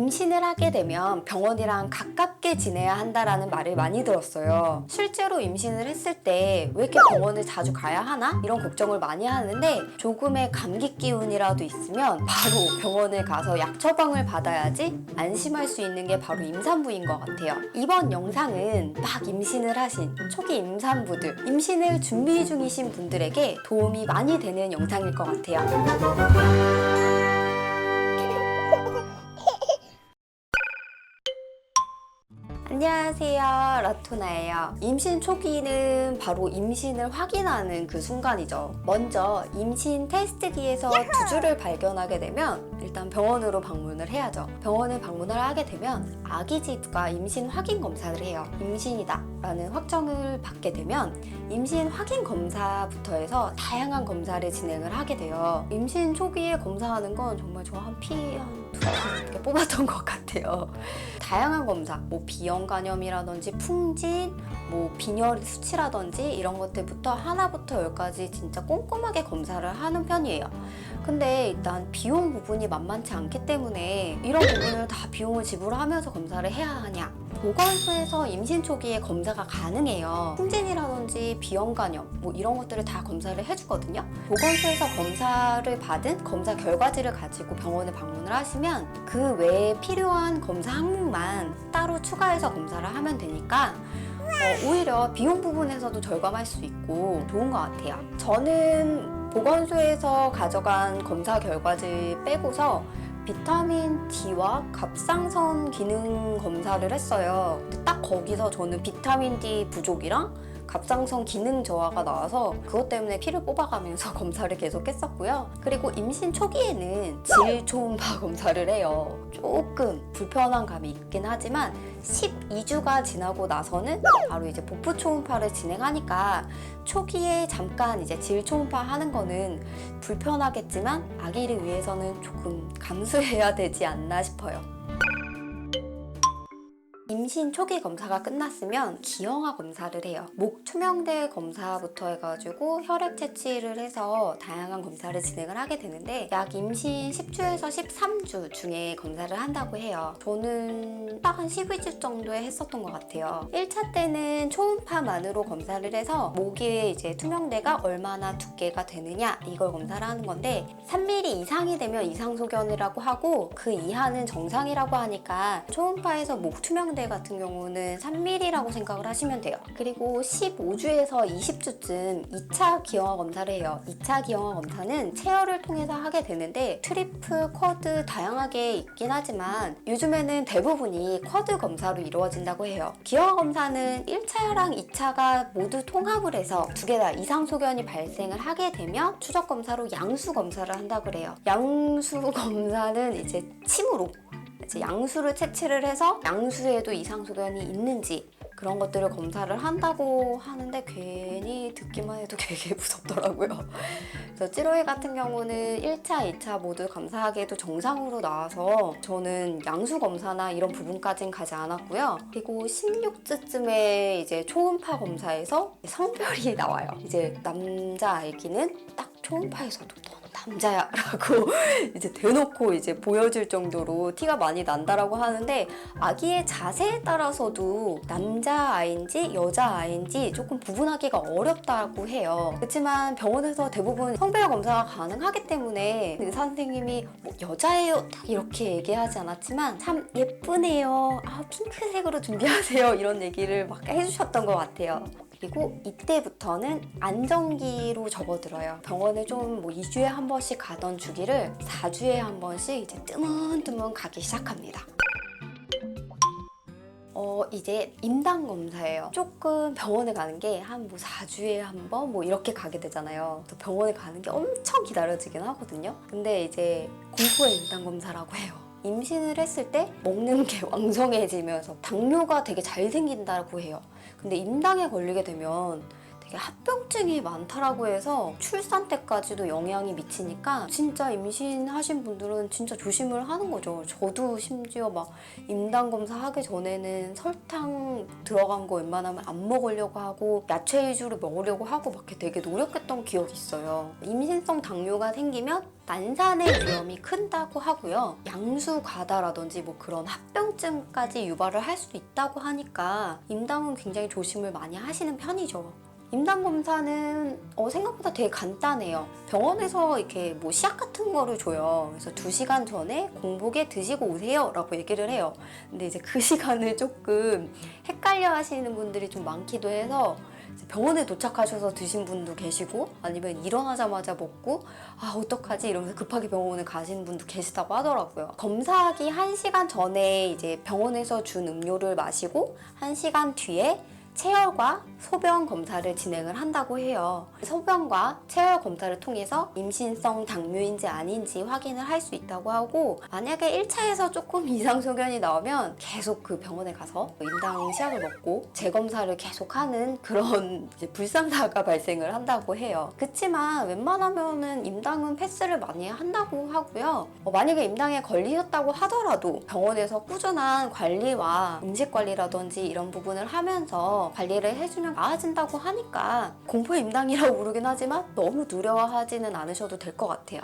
임신을 하게 되면 병원이랑 가깝게 지내야 한다라는 말을 많이 들었어요. 실제로 임신을 했을 때 왜 이렇게 병원을 자주 가야 하나? 이런 걱정을 많이 하는데 조금의 감기 기운이라도 있으면 바로 병원을 가서 약 처방을 받아야지 안심할 수 있는 게 바로 임산부인 것 같아요. 이번 영상은 막 임신을 하신 초기 임산부들, 임신을 준비 중이신 분들에게 도움이 많이 되는 영상일 것 같아요. 안녕하세요, 라토나예요. 임신 초기는 바로 임신을 확인하는 그 순간이죠. 먼저 임신 테스트기에서 두주를 발견하게 되면 일단 병원으로 방문을 해야죠. 병원을 방문을 하게 되면 아기집과 임신 확인 검사를 해요. 임신이다 라는 확정을 받게 되면 임신 확인 검사부터 해서 다양한 검사를 진행을 하게 돼요. 임신 초기에 검사하는 건 정말 저 한 피 한 2개 이렇게 뽑았던 것 같아요. 다양한 검사, 뭐 비형 간염이라든지 풍진, 뭐 빈혈 수치라든지 이런 것들부터 하나부터 열까지 진짜 꼼꼼하게 검사를 하는 편이에요. 근데 일단 비용 부분이 만만치 않기 때문에 이런 부분을 다 비용을 지불하면서 검사를 해야 하냐? 보건소에서 임신 초기에 검사가 가능해요. 풍진이라든지 비형 간염 뭐 이런 것들을 다 검사를 해주거든요. 보건소에서 검사를 받은 검사 결과지를 가지고 병원에 방문을 하시면 그 외에 필요한 검사 항목만 따로 추가해서 검사를 하면 되니까 오히려 비용 부분에서도 절감할 수 있고 좋은 것 같아요. 저는 보건소에서 가져간 검사 결과지 빼고서 비타민 D와 갑상선 기능 검사를 했어요. 근데 딱 거기서 저는 비타민 D 부족이랑 갑상선 기능 저하가 나와서 그것 때문에 피를 뽑아가면서 검사를 계속 했었고요. 그리고 임신 초기에는 질 초음파 검사를 해요. 조금 불편한 감이 있긴 하지만 12주가 지나고 나서는 바로 이제 복부 초음파를 진행하니까 초기에 잠깐 이제 질 초음파 하는 거는 불편하겠지만 아기를 위해서는 조금 감수해야 되지 않나 싶어요. 임신 초기 검사가 끝났으면 기형아 검사를 해요. 목 투명대 검사부터 해가지고 혈액 채취를 해서 다양한 검사를 진행을 하게 되는데 약 임신 10주에서 13주 중에 검사를 한다고 해요. 저는 딱 한 12주 정도에 했었던 것 같아요. 1차 때는 초음파만으로 검사를 해서 목에 이제 투명대가 얼마나 두께가 되느냐 이걸 검사를 하는 건데 3mm 이상이 되면 이상소견이라고 하고 그 이하는 정상이라고 하니까 초음파에서 목 투명대 같은 경우는 3mm라고 생각을 하시면 돼요. 그리고 15주에서 20주쯤 2차 기형아 검사를 해요. 2차 기형아 검사는 체열을 통해서 하게 되는데 트리플, 쿼드 다양하게 있긴 하지만 요즘에는 대부분이 쿼드 검사로 이루어진다고 해요. 기형아 검사는 1차랑 2차가 모두 통합을 해서 두 개 다 이상소견이 발생을 하게 되면 추적 검사로 양수 검사를 한다고 그래요. 양수 검사는 이제 침으로 양수를 채취를 해서 양수에도 이상소견이 있는지 그런 것들을 검사를 한다고 하는데 괜히 듣기만 해도 되게 무섭더라고요. 그래서 찌로이 같은 경우는 1차, 2차 모두 감사하게도 정상으로 나와서 저는 양수 검사나 이런 부분까진 가지 않았고요. 그리고 16주쯤에 이제 초음파 검사에서 성별이 나와요. 이제 남자 아기는 딱 초음파에서도 남자야 라고 이제 대놓고 이제 보여줄 정도로 티가 많이 난다라고 하는데 아기의 자세에 따라서도 남자아이인지 여자아이인지 조금 구분하기가 어렵다고 해요. 그렇지만 병원에서 대부분 성별 검사가 가능하기 때문에 의사 선생님이 뭐 여자예요 딱 이렇게 얘기하지 않았지만 참 예쁘네요, 핑크색으로 준비하세요 이런 얘기를 막 해주셨던 것 같아요. 그리고 이때부터는 안정기로 접어들어요. 병원에 좀 뭐 2주에 한 번씩 가던 주기를 4주에 한 번씩 이제 뜨문뜨문 가기 시작합니다. 이제 임당 검사예요. 조금 병원에 가는 게 한 뭐 4주에 한 번 뭐 이렇게 가게 되잖아요. 또 병원에 가는 게 엄청 기다려지긴 하거든요. 근데 이제 공포의 임당 검사라고 해요. 임신을 했을 때 먹는 게 왕성해지면서 당뇨가 되게 잘 생긴다고 해요. 근데 임당에 걸리게 되면 이게 합병증이 많다라고 해서 출산 때까지도 영향이 미치니까 진짜 임신하신 분들은 진짜 조심을 하는 거죠. 저도 심지어 막 임당 검사 하기 전에는 설탕 들어간 거 웬만하면 안 먹으려고 하고 야채 위주로 먹으려고 하고 막 이렇게 되게 노력했던 기억이 있어요. 임신성 당뇨가 생기면 난산의 위험이 큰다고 하고요. 양수 과다라든지 뭐 그런 합병증까지 유발을 할 수 있다고 하니까 임당은 굉장히 조심을 많이 하시는 편이죠. 임당 검사는 생각보다 되게 간단해요. 병원에서 이렇게 뭐 시약 같은 거를 줘요. 그래서 2시간 전에 공복에 드시고 오세요 라고 얘기를 해요. 근데 이제 그 시간을 조금 헷갈려 하시는 분들이 좀 많기도 해서 병원에 도착하셔서 드신 분도 계시고 아니면 일어나자마자 먹고 어떡하지 이러면서 급하게 병원에 가시는 분도 계시다고 하더라고요. 검사하기 1시간 전에 이제 병원에서 준 음료를 마시고 1시간 뒤에 체열과 소변 검사를 진행을 한다고 해요. 소변과 체열 검사를 통해서 임신성 당뇨인지 아닌지 확인을 할 수 있다고 하고 만약에 1차에서 조금 이상 소견이 나오면 계속 그 병원에 가서 임당 시약을 먹고 재검사를 계속하는 그런 이제 불상사가 발생을 한다고 해요. 그치만 웬만하면은 임당은 패스를 많이 한다고 하고요. 만약에 임당에 걸리셨다고 하더라도 병원에서 꾸준한 관리와 음식 관리라든지 이런 부분을 하면서 관리를 해주면 나아진다고 하니까 공포 임당이라고 부르긴 하지만 너무 두려워하지는 않으셔도 될 것 같아요.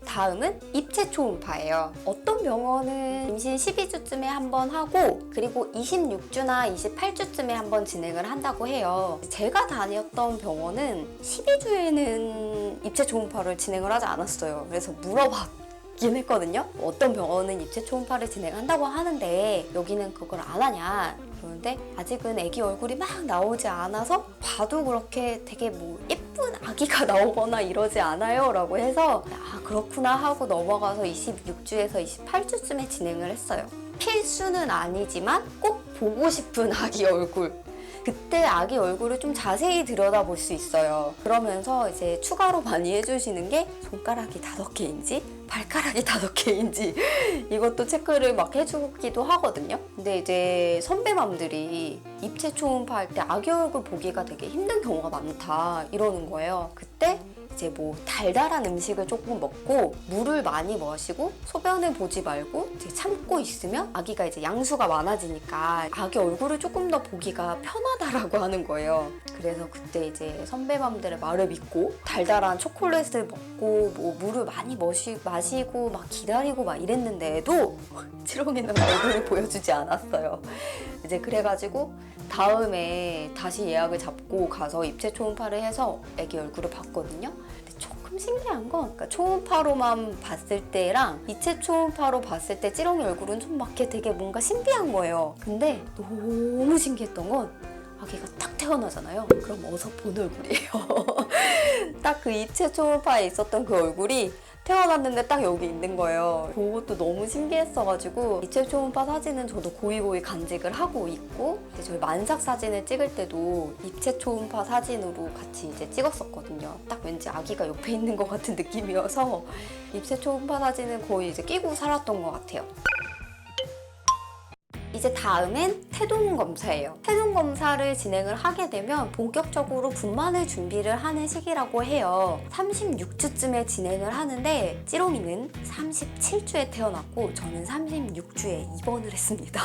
다음은 입체 초음파예요. 어떤 병원은 임신 12주쯤에 한번 하고 그리고 26주나 28주쯤에 한번 진행을 한다고 해요. 제가 다녔던 병원은 12주에는 입체 초음파를 진행을 하지 않았어요. 그래서 물어봤긴 했거든요. 어떤 병원은 입체 초음파를 진행한다고 하는데 여기는 그걸 안 하냐. 그런데 아직은 아기 얼굴이 막 나오지 않아서 봐도 그렇게 되게 뭐 예쁜 아기가 나오거나 이러지 않아요 라고 해서 그렇구나 하고 넘어가서 26주에서 28주쯤에 진행을 했어요. 필수는 아니지만 꼭 보고 싶은 아기 얼굴, 그때 아기 얼굴을 좀 자세히 들여다볼 수 있어요. 그러면서 이제 추가로 많이 해주시는 게 손가락이 5개인지 발가락이 5개인지 이것도 체크를 막 해주기도 하거든요. 근데 이제 선배맘들이 입체 초음파 할 때 아기 얼굴 보기가 되게 힘든 경우가 많다 이러는 거예요. 그때 이제 뭐 달달한 음식을 조금 먹고 물을 많이 마시고 소변을 보지 말고 이제 참고 있으면 아기가 이제 양수가 많아지니까 아기 얼굴을 조금 더 보기가 편하다라고 하는 거예요. 그래서 그때 이제 선배맘들의 말을 믿고 달달한 초콜릿을 먹고 뭐 물을 많이 마시고 막 기다리고 막 이랬는데도 찌롱이는 얼굴을 보여주지 않았어요. 이제 그래가지고 다음에 다시 예약을 잡고 가서 입체 초음파를 해서 아기 얼굴을 봤거든요. 근데 조금 신기한 건 그러니까 초음파로만 봤을 때랑 입체 초음파로 봤을 때 찌롱이 얼굴은 좀 막 되게 뭔가 신비한 거예요. 근데 너무 신기했던 건 아기가 딱 태어나잖아요. 그럼 어서 본 얼굴이에요. 딱 그 입체 초음파에 있었던 그 얼굴이 태어났는데 딱 여기 있는 거예요. 그것도 너무 신기했어가지고 입체 초음파 사진은 저도 고이고이 간직을 하고 있고 이제 저희 만삭 사진을 찍을 때도 입체 초음파 사진으로 같이 이제 찍었었거든요. 딱 왠지 아기가 옆에 있는 것 같은 느낌이어서 입체 초음파 사진은 거의 이제 끼고 살았던 것 같아요. 이제 다음엔 태동 검사예요. 태동 검사를 진행을 하게 되면 본격적으로 분만을 준비를 하는 시기라고 해요. 36주쯤에 진행을 하는데 찌롱이는 37주에 태어났고 저는 36주에 입원을 했습니다.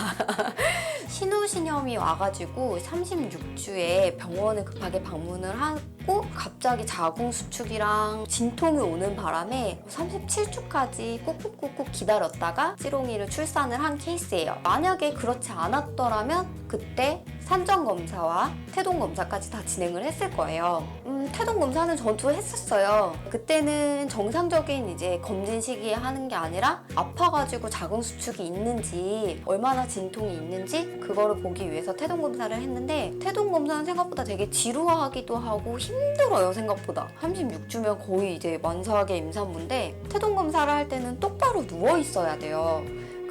신우신염이 와가지고 36주에 병원을 급하게 방문을 하고 갑자기 자궁수축이랑 진통이 오는 바람에 37주까지 꾹꾹꾹꾹 기다렸다가 찌롱이를 출산을 한 케이스예요. 만약에 그렇지 않았더라면 그때 산전검사와 태동검사까지 다 진행을 했을 거예요. 태동검사는 저도 했었어요. 그때는 정상적인 이제 검진 시기에 하는 게 아니라 아파가지고 자궁수축이 있는지 얼마나 진통이 있는지 그거를 보기 위해서 태동검사를 했는데 태동검사는 생각보다 되게 지루하기도 하고 힘들어요. 생각보다 36주면 거의 이제 만삭의 임산부인데 태동검사를 할 때는 똑바로 누워 있어야 돼요.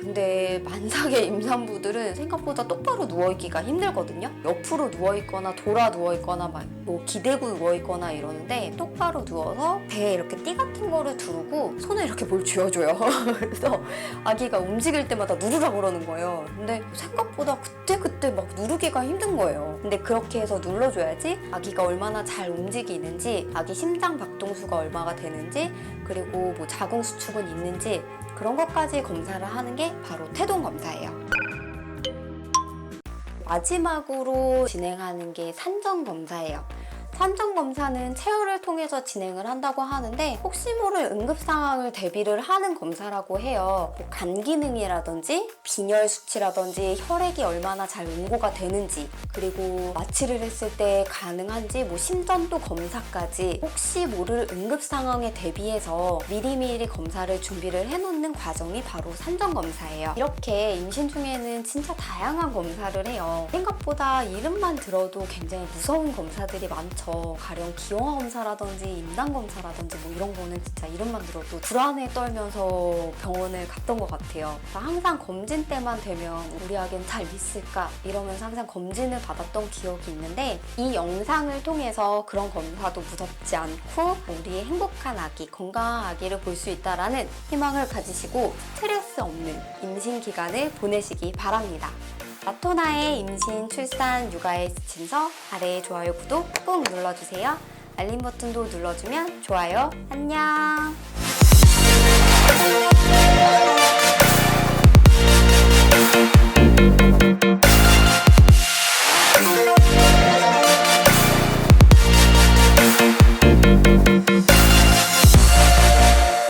근데 만삭의 임산부들은 생각보다 똑바로 누워있기가 힘들거든요. 옆으로 누워있거나 돌아 누워있거나 막 뭐 기대고 누워있거나 이러는데 똑바로 누워서 배에 이렇게 띠 같은 거를 두르고 손에 이렇게 뭘 쥐어줘요. 그래서 아기가 움직일 때마다 누르라 그러는 거예요. 근데 생각보다 그때 막 누르기가 힘든 거예요. 근데 그렇게 해서 눌러줘야지 아기가 얼마나 잘 움직이는지, 아기 심장 박동수가 얼마가 되는지, 그리고 뭐 자궁 수축은 있는지 그런 것까지 검사를 하는 게 바로 태동 검사예요. 마지막으로 진행하는 게 산정 검사예요. 산정 검사는 체열을 통해서 진행을 한다고 하는데 혹시 모를 응급 상황을 대비를 하는 검사라고 해요. 뭐 간 기능이라든지 빈혈 수치라든지 혈액이 얼마나 잘 응고가 되는지, 그리고 마취를 했을 때 가능한지 뭐 심전도 검사까지 혹시 모를 응급 상황에 대비해서 미리미리 검사를 준비를 해놓는 과정이 바로 산정 검사예요. 이렇게 임신 중에는 진짜 다양한 검사를 해요. 생각보다 이름만 들어도 굉장히 무서운 검사들이 많죠. 가령 기형아 검사라든지 임당 검사라든지 뭐 이런 거는 진짜 이름만 들어도 불안에 떨면서 병원을 갔던 것 같아요. 항상 검진 때만 되면 우리 아기는 잘 있을까 이러면서 항상 검진을 받았던 기억이 있는데, 이 영상을 통해서 그런 검사도 무섭지 않고 우리의 행복한 아기, 건강한 아기를 볼 수 있다라는 희망을 가지시고 스트레스 없는 임신 기간을 보내시기 바랍니다. 마토나의 임신, 출산, 육아의 지침서 아래에 좋아요, 구독 꾹 눌러주세요. 알림 버튼도 눌러주면 좋아요. 안녕.